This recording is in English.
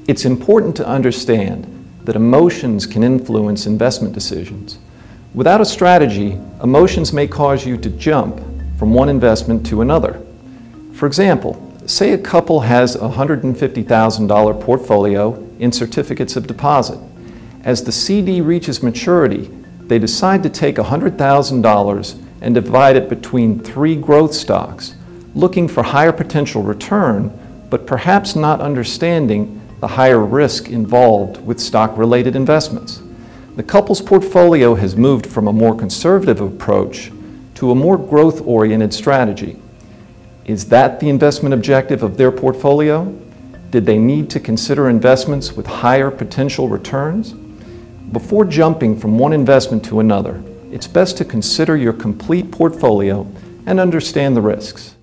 It's important to understand that emotions can influence investment decisions. Without a strategy, emotions may cause you to jump from one investment to another. For example, say a couple has a $150,000 portfolio in certificates of deposit. As the CD reaches maturity, they decide to take $100,000 and divide it between 3 growth stocks, looking for higher potential return, but perhaps not understanding the higher risk involved with stock-related investments. The couple's portfolio has moved from a more conservative approach to a more growth-oriented strategy. Is that the investment objective of their portfolio? Did they need to consider investments with higher potential returns? Before jumping from one investment to another, it's best to consider your complete portfolio and understand the risks.